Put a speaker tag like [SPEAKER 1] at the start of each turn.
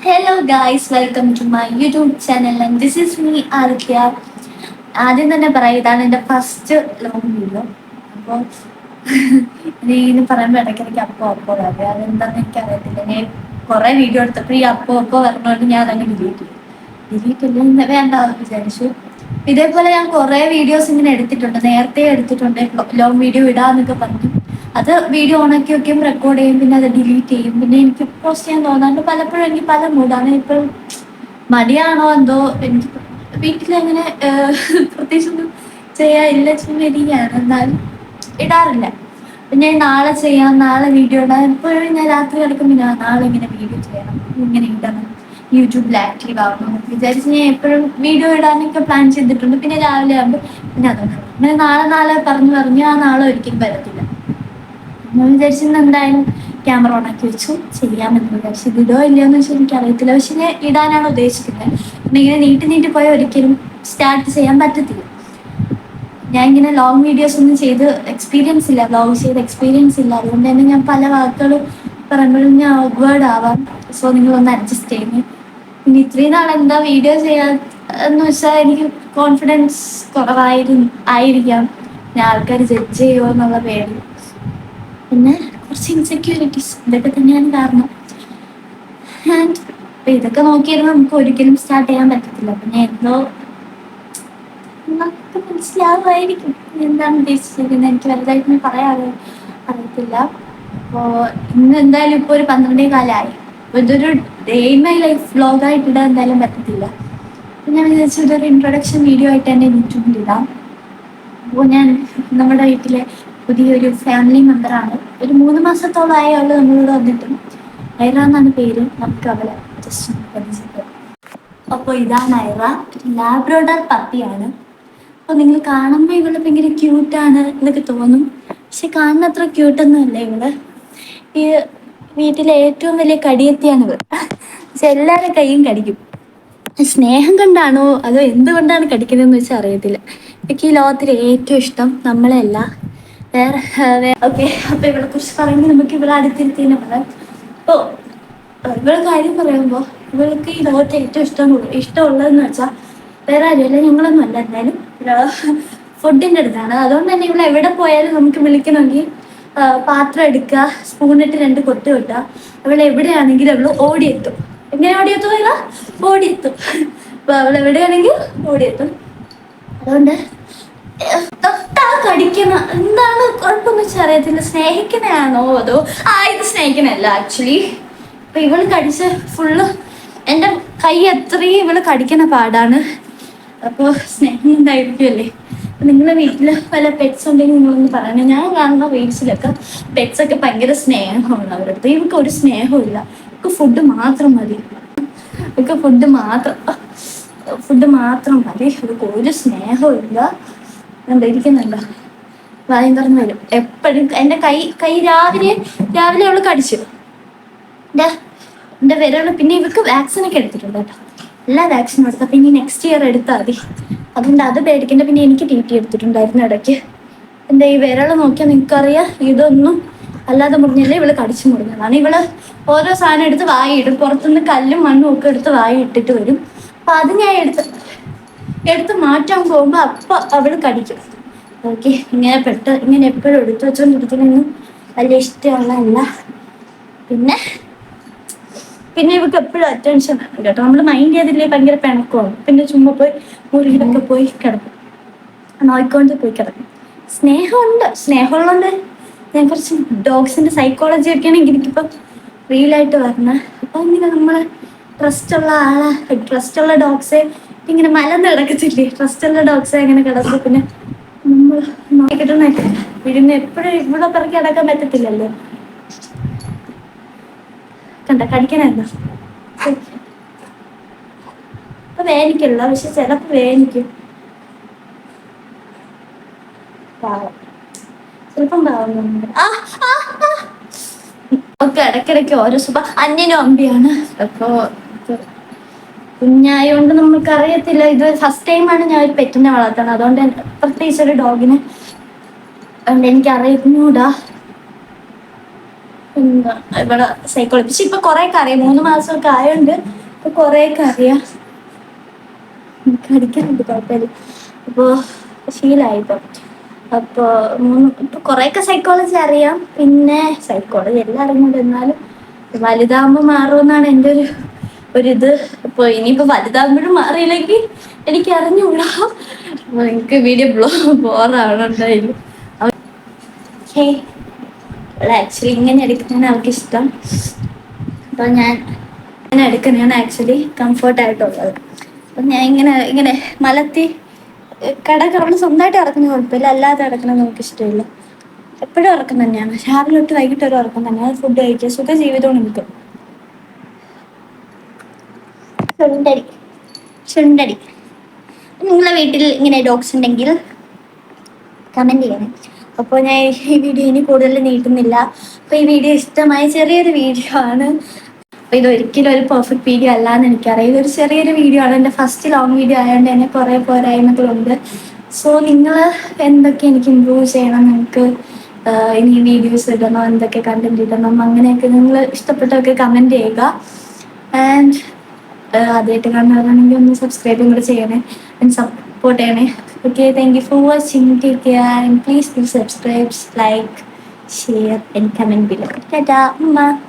[SPEAKER 1] Hello guys, welcome to my YouTube channel and this is me Aditya. ആദ്യം തന്നെ പറയാം, ഇതാണ് എൻ്റെ ഫസ്റ്റ് ലോങ് വീഡിയോ. അപ്പോൾ ഇതിന് പറയുമ്പോൾ ഇടയ്ക്കിടയ്ക്ക് അപ്പോൾ പറയാം, അതെന്താണെന്ന് എനിക്കറിയത്തില്ല. ഞാൻ കുറേ വീഡിയോ എടുത്തപ്പോൾ ഈ അപ്പോൾ പറഞ്ഞുകൊണ്ട് ഞാൻ അതങ്ങ് ഡിലീറ്റ് ഇല്ല വേണ്ട വിചാരിച്ചു. ഇതേപോലെ ഞാൻ കുറേ വീഡിയോസ് ഇങ്ങനെ എടുത്തിട്ടുണ്ട്, നേരത്തെ എടുത്തിട്ടുണ്ട്. ലോങ് വീഡിയോ ഇടാന്നൊക്കെ പറഞ്ഞു. അത് വീഡിയോ ഓണാക്കി വെക്കും, റെക്കോർഡ് ചെയ്യും, പിന്നെ അത് ഡിലീറ്റ് ചെയ്യും. പിന്നെ എനിക്ക് പോസ്റ്റ് ചെയ്യാൻ തോന്നാണ്ട് പലപ്പോഴും എനിക്ക് പല മൂടാണ്. ഇപ്പം മടിയാണോ എന്തോ, എനിക്ക് വീട്ടിലങ്ങനെ പ്രത്യേകിച്ചൊന്നും ചെയ്യാനില്ല, ചുമ്മാരിയാണ്. എന്നാലും ഇടാറില്ല. അപ്പം ഞാൻ നാളെ ചെയ്യാം, നാളെ വീഡിയോ ഇടാം. എപ്പോഴും ഞാൻ രാത്രി കിടക്കുമ്പോൾ നാളെ ഇങ്ങനെ വീഡിയോ ചെയ്യണം, ഇങ്ങനെ ഇടണം, യൂട്യൂബിൽ ആക്റ്റീവ് ആവണം വിചാരിച്ച് ഞാൻ എപ്പോഴും വീഡിയോ ഇടാനൊക്കെ പ്ലാൻ ചെയ്തിട്ടുണ്ട്. പിന്നെ രാവിലെ ആകുമ്പോൾ പിന്നെ അതുകൊണ്ട് അങ്ങനെ നാളെ പറഞ്ഞ് ആ നാളെ ഒരിക്കലും വരത്തില്ല. ഞാൻ വിചാരിച്ചിരുന്ന എന്തായാലും ക്യാമറ ഓണാക്കി വെച്ചു ചെയ്യാമെന്ന് വിചാരിച്ചു. ഇത് ഇടോ ഇല്ലയോന്ന് വെച്ചാൽ എനിക്കറിയത്തില്ല, പക്ഷെ ഞാൻ ഇടാനാണ് ഉദ്ദേശിക്കുന്നത്. പിന്നെ ഇങ്ങനെ നീട്ടി പോയാൽ ഒരിക്കലും സ്റ്റാർട്ട് ചെയ്യാൻ പറ്റത്തില്ല. ഞാൻ ഇങ്ങനെ ലോങ് വീഡിയോസ് ഒന്നും ചെയ്ത് എക്സ്പീരിയൻസ് ഇല്ല, വ്ലോഗ് ചെയ്ത് എക്സ്പീരിയൻസ് ഇല്ല. അതുകൊണ്ട് തന്നെ ഞാൻ പല വാക്കുകൾ പറയുമ്പോഴും ഞാൻ ഓക്വേർഡ് ആവാം. സോ നിങ്ങളൊന്ന് അഡ്ജസ്റ്റ് ചെയ്യുന്നു. പിന്നെ ഇത്രയും നാൾ എന്താ വീഡിയോ ചെയ്യാൻ എന്ന് വെച്ചാൽ എനിക്ക് കോൺഫിഡൻസ് ആയിരിക്കാം, ഞാൻ ആൾക്കാർ ജഡ്ജ് ചെയ്യുമോ എന്നുള്ള പേടി, പിന്നെ കുറച്ച് ഇൻസെക്യൂരിറ്റീസ്, ഇതൊക്കെ തന്നെയാണ് കാരണം. ആൻഡ് ഇപ്പം ഇതൊക്കെ നോക്കിയിരുന്ന നമുക്ക് ഒരിക്കലും സ്റ്റാർട്ട് ചെയ്യാൻ പറ്റത്തില്ല. പിന്നെ എന്തോ നമുക്ക് മനസ്സിലാവുമായിരിക്കും എന്താണ് ഉദ്ദേശിച്ചിരിക്കുന്നത്. എനിക്ക് വലുതായിട്ട് അറിയത്തില്ല. അപ്പോൾ ഇന്ന് എന്തായാലും ഇപ്പോൾ ഒരു 12:15 അപ്പോൾ ഇതൊരു ഡേ ഇൻ മൈ ലൈഫ് വ്ലോഗായിട്ട് ഇടാൻ എന്തായാലും പറ്റത്തില്ല. അപ്പം ഞാൻ വിചാരിച്ചു ഇതൊരു ഇൻട്രൊഡക്ഷൻ വീഡിയോ ആയിട്ട് തന്നെ യൂട്യൂബിൽ ഇടാം. അപ്പോൾ ഞാൻ നമ്മുടെ വീട്ടിലെ പുതിയൊരു ഫാമിലി മെമ്പറാണ്. ഒരു 3 മാസത്തോളമായി അവൾ നമ്മളോട് വന്നിട്ടും. ഐറ എന്നാണ് പേര്. നമുക്ക് അവളെ ജസ്റ്റ് പരിചയപ്പെടും. അപ്പോൾ ഇതാണ് ഐറ, ഒരു ലാബ്രഡോർ പപ്പിയാണ്. അപ്പോൾ നിങ്ങൾ കാണുമ്പോൾ ഇവള് ഭയങ്കര ക്യൂട്ടാണ് എന്നൊക്കെ തോന്നും, പക്ഷെ കാണുന്ന അത്ര ക്യൂട്ടൊന്നും അല്ല ഇവള്. ഈ വീട്ടിലെ ഏറ്റവും വലിയ കടിയെത്തിയാണ് ഇവൾ. പക്ഷെ എല്ലാവരുടെ കൈയും കടിക്കും. സ്നേഹം കൊണ്ടാണോ അതോ എന്തുകൊണ്ടാണ് കടിക്കുന്നതെന്ന് വെച്ചാൽ അറിയത്തില്ല. എനിക്ക് ഈ ലോകത്തിൽ ഏറ്റവും ഇഷ്ടം നമ്മളെയല്ല, വേറെ ഓക്കെ. അപ്പോൾ ഇവളെ കുറിച്ച് പറയുമ്പോൾ നമുക്ക് ഇവിടെ അടുത്തിരുത്തിന് പറയാം. അപ്പോൾ ഇവളെ കാര്യം പറയുമ്പോൾ ഇവൾക്ക് ഈ ലോകത്തെ ഏറ്റവും ഇഷ്ടമുള്ളതെന്ന് വെച്ചാൽ വേറെ ആരുമല്ല, ഞങ്ങളൊന്നും അല്ല, എന്തായാലും ഫുഡിൻ്റെ അടുത്താണ്. അതുകൊണ്ട് തന്നെ ഇവിടെ എവിടെ പോയാലും നമുക്ക് വിളിക്കണമെങ്കിൽ പാത്രം എടുക്കുക, സ്പൂണിട്ട് 2 കൊട്ട് കിട്ടുക, അവൾ എവിടെയാണെങ്കിലും അവൾ ഓടിയെത്തും. എങ്ങനെ ഓടിയെത്തും? ഓടിയെത്തും. അപ്പോൾ അവൾ എവിടെയാണെങ്കിൽ ഓടിയെത്തും. അതുകൊണ്ട് തൊട്ടാ കടിക്കുന്ന എന്താണ് കുഴപ്പമെന്ന് വെച്ചാൽ അറിയത്തില്ല. സ്നേഹിക്കുന്നതാണോ അതോ ഇത് സ്നേഹിക്കുന്നതല്ല ആക്ച്വലി. അപ്പം ഇവള് കടിച്ച് ഫുള്ള് എൻ്റെ കൈ അത്രയും ഇവള് കടിക്കുന്ന പാടാണ്. അപ്പോൾ സ്നേഹം ഉണ്ടായിരിക്കുമല്ലേ. അപ്പം നിങ്ങളുടെ വീട്ടിൽ പല പെറ്റ്സ് ഉണ്ടെങ്കിൽ നിങ്ങളൊന്ന് പറയണേ. ഞാൻ കാണുന്ന റീൽസിലൊക്കെ പെറ്റ്സൊക്കെ ഭയങ്കര സ്നേഹമാണ് അവരുടെ അടുത്ത്. ഇവർക്ക് ഒരു സ്നേഹമില്ല, ഇവർക്ക് ഫുഡ് മാത്രം മതി. ഇവർക്ക് ഫുഡ് മാത്രം മതി, ഇവർക്ക് ഒരു സ്നേഹവും ഇല്ല. ഇരിക്കുന്നുണ്ടോ, വായും തുറന്ന് വരും എപ്പോഴും. എൻ്റെ കൈ രാവിലെ അവള് കടിച്ചു എൻ്റെ വിരള്. പിന്നെ ഇവർക്ക് വാക്സിനൊക്കെ എടുത്തിട്ടുണ്ട് കേട്ടോ, എല്ലാ വാക്സിനും എടുത്താൽ. പിന്നെ നെക്സ്റ്റ് ഇയർ എടുത്താൽ മതി, അതുകൊണ്ട് അത് പേടിക്കണ്ട. പിന്നെ എനിക്ക് TT എടുത്തിട്ടുണ്ടായിരുന്നു ഇടയ്ക്ക്. എൻ്റെ ഈ വിരള് നോക്കിയാൽ നിങ്ങൾക്കറിയാം, ഇതൊന്നും അല്ലാതെ മുറിഞ്ഞല്ലേ, ഇവള് കടിച്ചു മുറിഞ്ഞതാണ്. ഇവള് ഓരോ സാധനം എടുത്ത് വായിടും, പുറത്തുനിന്ന് കല്ലും മണ്ണും ഒക്കെ എടുത്ത് വായി ഇട്ടിട്ട് വരും. അപ്പം അത് ഞാൻ എടുത്ത് മാറ്റാൻ പോകുമ്പോൾ അപ്പം അവൾ കടിക്കും. ഓക്കെ, ഇങ്ങനെ എപ്പോഴും എടുത്തു വെച്ചോണ്ടിരിക്കുന്നതൊന്നും വലിയ ഇഷ്ടമുള്ളതല്ല. പിന്നെ ഇവർക്ക് എപ്പോഴും അറ്റൻഷൻ വേണം കേട്ടോ. നമ്മൾ മൈൻഡ് ചെയ്തില്ലേ ഭയങ്കര പിണക്കമാണ്. പിന്നെ ചുമ്മാ പോയി മുറിയിലൊക്കെ പോയി കിടക്കും, നോയിക്കൊണ്ട് പോയി കിടക്കും. സ്നേഹമുള്ളതുകൊണ്ട് ഞാൻ കുറച്ച് ഡോഗ്സിൻ്റെ സൈക്കോളജി ഒക്കെയാണ് എനിക്കിപ്പം റീലായിട്ട് വരണത്. അപ്പം ഇങ്ങനെ നമ്മൾ ട്രസ്റ്റുള്ള ഡോഗ്സെ ഇങ്ങനെ മലന്ന് കിടക്കത്തില്ലേ, ട്രസ്റ്റുള്ള ഡോഗ്സെ അങ്ങനെ കിടക്കും. പിന്നെ നമ്മൾ നോക്കിക്കിട്ടണൊക്കെ പിന്നെ എപ്പോഴും ഇവിടെ പിറക്കി കിടക്കാൻ പറ്റത്തില്ലല്ലോ. കണ്ട കടിക്കണല്ലോ. അപ്പൊ വേദനിക്കല്ല, പക്ഷെ ചിലപ്പോ വേദനിക്കും. പാവം, ചിലപ്പം പാവം. ഒക്കെ ഇടയ്ക്കിടയ്ക്ക് ഓരോ അന്യനും അമ്പിയാണ്. അപ്പോ കുഞ്ഞായോണ്ട് നമുക്ക് അറിയത്തില്ല. ഇത് ഫസ്റ്റ് ടൈമാണ് ഞാൻ ഒരു പെറ്റിനെ വളർത്തണം. അതുകൊണ്ട് പ്രത്യേകിച്ച് ഒരു ഡോഗിനെ അതുകൊണ്ട് എനിക്ക് അറിയുന്നൂടാ എന്താ ഇവിടെ സൈക്കോളജി. പക്ഷെ ഇപ്പൊ കുറെ ഒക്കെ അറിയാം, 3 മാസമൊക്കെ ആയതുകൊണ്ട് അപ്പൊ കൊറേയൊക്കെ അറിയാം. പഠിക്കാനുണ്ട് കുഴപ്പമില്ല. അപ്പോൾ ശീലമായിട്ടോ. അപ്പോൾ ഇപ്പൊ കുറേയൊക്കെ സൈക്കോളജി അറിയാം. പിന്നെ സൈക്കോളജി എല്ലാം അറിഞ്ഞിട്ട് എന്നാലും വലുതാകുമ്പോൾ മാറുമെന്നാണ് എൻ്റെ ഒരിത്. അപ്പോൾ ഇനിയിപ്പോൾ വലുതാകുമ്പോഴും മാറിയില്ലെങ്കിൽ എനിക്ക് അറിഞ്ഞുകൂടാ. എനിക്ക് വീഡിയോ ബോറാണ് എന്തായാലും. ആക്ച്വലി ഇങ്ങനെ എടുക്കുന്നതാണ് അവർക്ക് ഇഷ്ടം. അപ്പോൾ ഞാൻ ഇങ്ങനെ എടുക്കുന്നതാണ് ആക്ച്വലി കംഫർട്ടായിട്ടുള്ളത്. അപ്പം ഞാൻ ഇങ്ങനെ ഇങ്ങനെ മലത്തി കടകൾ സ്വന്തമായിട്ട് ഇറക്കുന്ന കുഴപ്പമില്ല, അല്ലാതെ ഇറക്കുന്നത് നമുക്ക് ഇഷ്ടമില്ല. എപ്പോഴും ഉറക്കം തന്നെയാണ്, രാവിലെ തൊട്ട് വൈകിട്ട് ഒരു ഉറക്കം തന്നെയാണ്. ഫുഡ് കഴിക്കുക, സുഖ ജീവിതവും നിൽക്കും. ചുണ്ടടി. നിങ്ങളെ വീട്ടിൽ ഇങ്ങനെ ഡോഗ്സ് ഉണ്ടെങ്കിൽ കമൻറ്റ് ചെയ്യണം. അപ്പോൾ ഞാൻ ഈ വീഡിയോ ഇനി കൂടുതൽ നീട്ടുന്നില്ല. അപ്പോൾ ഈ വീഡിയോ ഇഷ്ടമായ ചെറിയൊരു വീഡിയോ ആണ്. അപ്പോൾ ഇതൊരിക്കലും ഒരു പെർഫെക്റ്റ് വീഡിയോ അല്ല എന്ന് എനിക്കറിയാം. ഇതൊരു ചെറിയൊരു വീഡിയോ ആണ്. എൻ്റെ ഫസ്റ്റ് ലോങ് വീഡിയോ ആയതുകൊണ്ട് തന്നെ കുറേ പോരായ്മകളുണ്ട്. സോ നിങ്ങൾ എന്തൊക്കെ എനിക്ക് ഇമ്പ്രൂവ് ചെയ്യണം, നിങ്ങൾക്ക് ഇനി വീഡിയോസ് ഇടണം, എന്തൊക്കെ കണ്ടന്റ് ഇടണം, അങ്ങനെയൊക്കെ നിങ്ങൾ ഇഷ്ടപ്പെട്ടൊക്കെ കമൻറ്റ് ചെയ്യുക. ആൻഡ് ആദ്യമായിട്ട് കാണുന്നവരാണെങ്കിൽ ഒന്ന് സബ്സ്ക്രൈബും കൂടെ ചെയ്യണേ, സപ്പോർട്ട് ചെയ്യണേ. Okay, thank you for watching. Take care and please do subscribe, like, share and comment below. Ta-da, Mama.